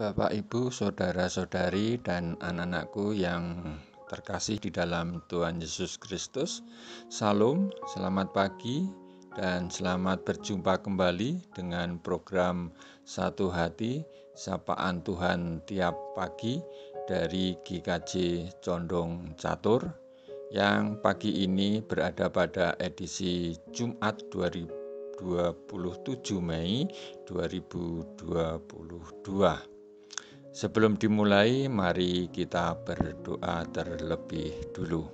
Bapak, Ibu, saudara-saudari, dan anak-anakku yang terkasih di dalam Tuhan Yesus Kristus, Salam, selamat pagi, dan selamat berjumpa kembali dengan program Satu Hati, Sapaan Tuhan tiap pagi dari GKJ Condong Catur, yang pagi ini berada pada edisi Jumat 27 Mei 2022. Sebelum dimulai, mari kita berdoa terlebih dulu.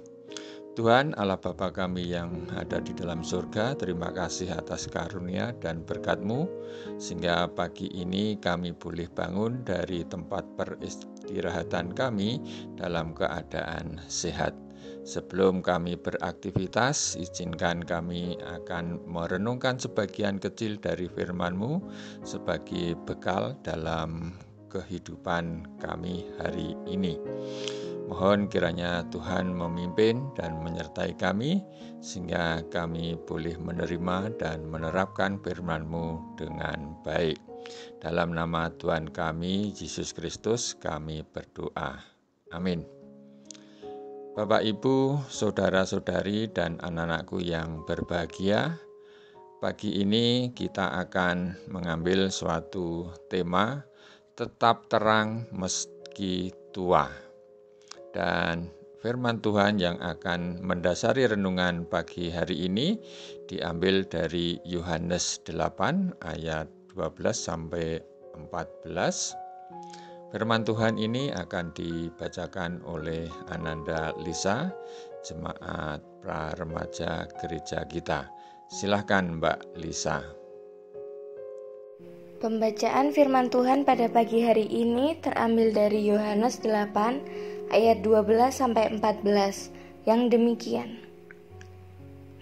Tuhan Allah Bapa kami yang ada di dalam surga, terima kasih atas karunia dan berkat-Mu, sehingga pagi ini kami boleh bangun dari tempat peristirahatan kami dalam keadaan sehat. Sebelum kami beraktivitas, izinkan kami akan merenungkan sebagian kecil dari firman-Mu sebagai bekal dalam kehidupan kami hari ini. Mohon kiranya Tuhan memimpin dan menyertai kami, sehingga kami boleh menerima dan menerapkan firman-Mu dengan baik. Dalam nama Tuhan kami, Yesus Kristus, kami berdoa. Amin. Bapak, Ibu, saudara-saudari, dan anak-anakku yang berbahagia, pagi ini kita akan mengambil suatu tema, tetap terang meski tua. Dan firman Tuhan yang akan mendasari renungan pagi hari ini diambil dari Yohanes 8 ayat 12 sampai 14. Firman Tuhan ini akan dibacakan oleh Ananda Lisa, Jemaat Pra-Remaja Gereja kita. Silahkan Mbak Lisa. Pembacaan firman Tuhan pada pagi hari ini terambil dari Yohanes 8 ayat 12-14 yang demikian.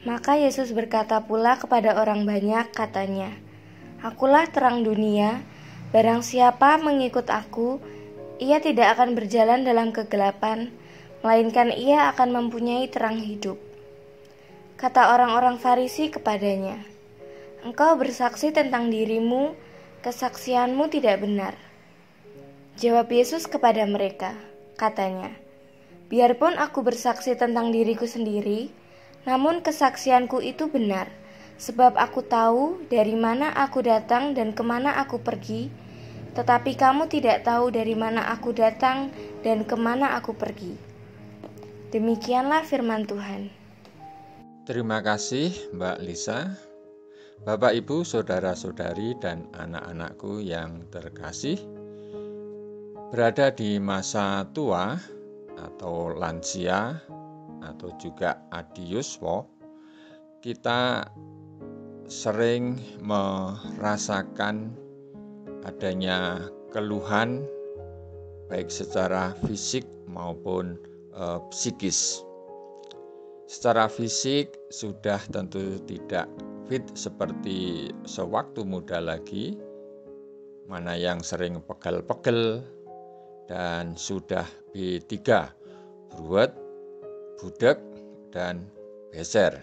Maka Yesus berkata pula kepada orang banyak, katanya, "Akulah terang dunia, barang siapa mengikut aku, ia tidak akan berjalan dalam kegelapan, melainkan ia akan mempunyai terang hidup." Kata orang-orang Farisi kepadanya, "Engkau bersaksi tentang dirimu, kesaksianmu tidak benar." Jawab Yesus kepada mereka, katanya, "Biarpun aku bersaksi tentang diriku sendiri, namun kesaksianku itu benar, sebab aku tahu dari mana aku datang dan kemana aku pergi, tetapi kamu tidak tahu dari mana aku datang dan kemana aku pergi." Demikianlah firman Tuhan. Terima kasih Mbak Lisa. Bapak, Ibu, saudara-saudari, dan anak-anakku yang terkasih, berada di masa tua atau lansia atau juga adiuswo, kita sering merasakan adanya keluhan baik secara fisik maupun psikis. Secara fisik sudah tentu tidak fit seperti sewaktu muda lagi, mana yang sering pegel-pegel dan sudah B3, bruet, budek, dan beser.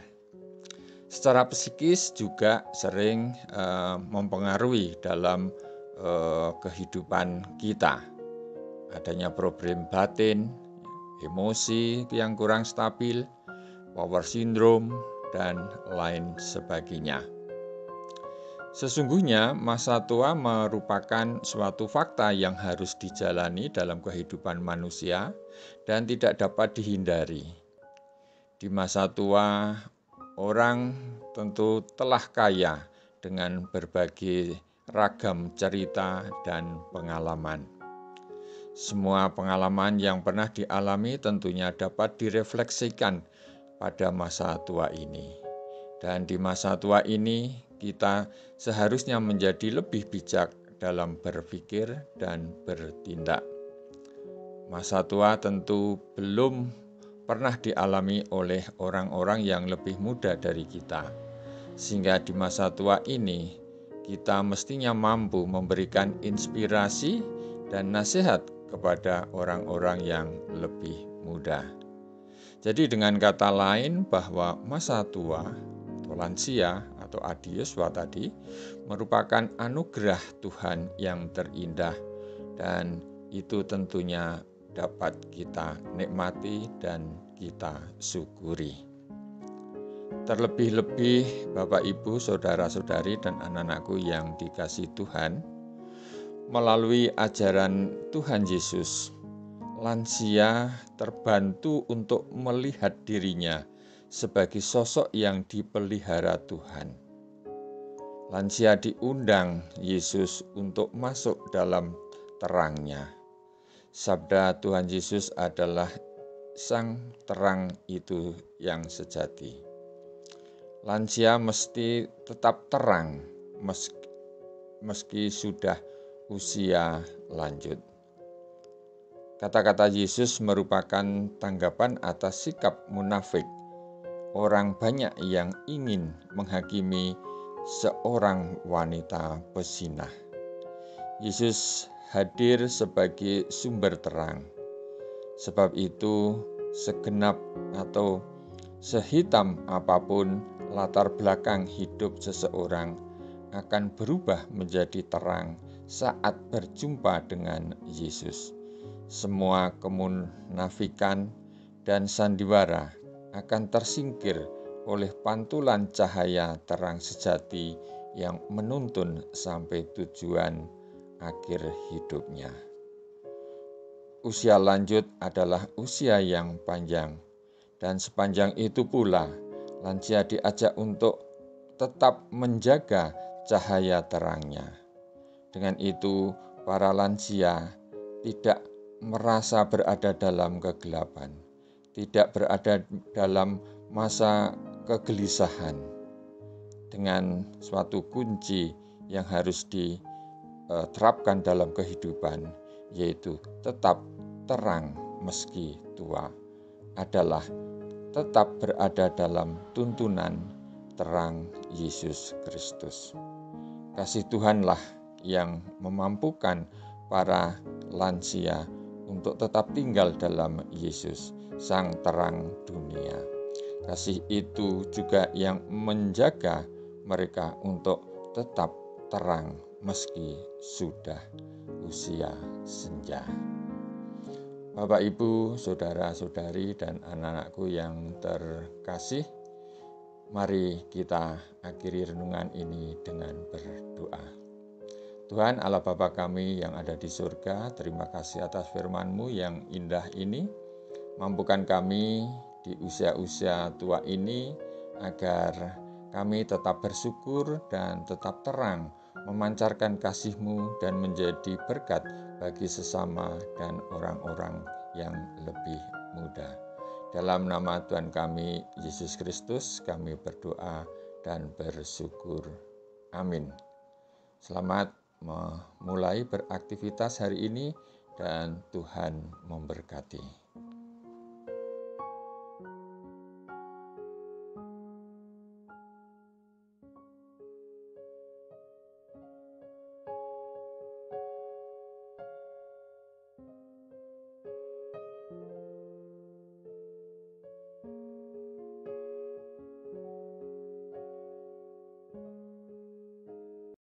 Secara psikis juga sering mempengaruhi dalam kehidupan kita. Adanya problem batin, emosi yang kurang stabil, power syndrome, dan lain sebagainya. Sesungguhnya masa tua merupakan suatu fakta yang harus dijalani dalam kehidupan manusia dan tidak dapat dihindari. Di masa tua, orang tentu telah kaya dengan berbagai ragam cerita dan pengalaman. Semua pengalaman yang pernah dialami tentunya dapat direfleksikan pada masa tua ini. Dan di masa tua ini kita seharusnya menjadi lebih bijak dalam berpikir dan bertindak. Masa tua tentu belum pernah dialami oleh orang-orang yang lebih muda dari kita. Sehingga di masa tua ini kita mestinya mampu memberikan inspirasi dan nasihat kepada orang-orang yang lebih muda. Jadi dengan kata lain bahwa masa tua atau lansia atau adiuswa tadi merupakan anugerah Tuhan yang terindah dan itu tentunya dapat kita nikmati dan kita syukuri. Terlebih-lebih Bapak Ibu, saudara-saudari dan anak-anakku yang dikasihi Tuhan, melalui ajaran Tuhan Yesus, lansia terbantu untuk melihat dirinya sebagai sosok yang dipelihara Tuhan. Lansia diundang Yesus untuk masuk dalam terangnya. Sabda Tuhan Yesus adalah sang terang itu yang sejati. Lansia mesti tetap terang meski sudah usia lanjut. Kata-kata Yesus merupakan tanggapan atas sikap munafik orang banyak yang ingin menghakimi seorang wanita pezinah. Yesus hadir sebagai sumber terang. Sebab itu, segenap atau sehitam apapun latar belakang hidup seseorang akan berubah menjadi terang saat berjumpa dengan Yesus. Semua kemunafikan dan sandiwara akan tersingkir oleh pantulan cahaya terang sejati yang menuntun sampai tujuan akhir hidupnya. Usia lanjut adalah usia yang panjang, dan sepanjang itu pula lansia diajak untuk tetap menjaga cahaya terangnya. Dengan itu, para lansia tidak merasa berada dalam kegelapan, tidak berada dalam masa kegelisahan. Dengan suatu kunci yang harus diterapkan dalam kehidupan, yaitu tetap terang meski tua, adalah tetap berada dalam tuntunan terang Yesus Kristus. Kasih Tuhanlah yang memampukan para lansia untuk tetap tinggal dalam Yesus, sang terang dunia. Kasih itu juga yang menjaga mereka untuk tetap terang meski sudah usia senja. Bapak, Ibu, saudara-saudari, dan anak-anakku yang terkasih, mari kita akhiri renungan ini dengan berdoa. Tuhan Allah Bapa kami yang ada di surga, terima kasih atas firman-Mu yang indah ini. Mampukan kami di usia-usia tua ini agar kami tetap bersyukur dan tetap terang, memancarkan kasih-Mu dan menjadi berkat bagi sesama dan orang-orang yang lebih muda. Dalam nama Tuhan kami, Yesus Kristus, kami berdoa dan bersyukur. Amin. Selamat memulai beraktivitas hari ini dan Tuhan memberkati.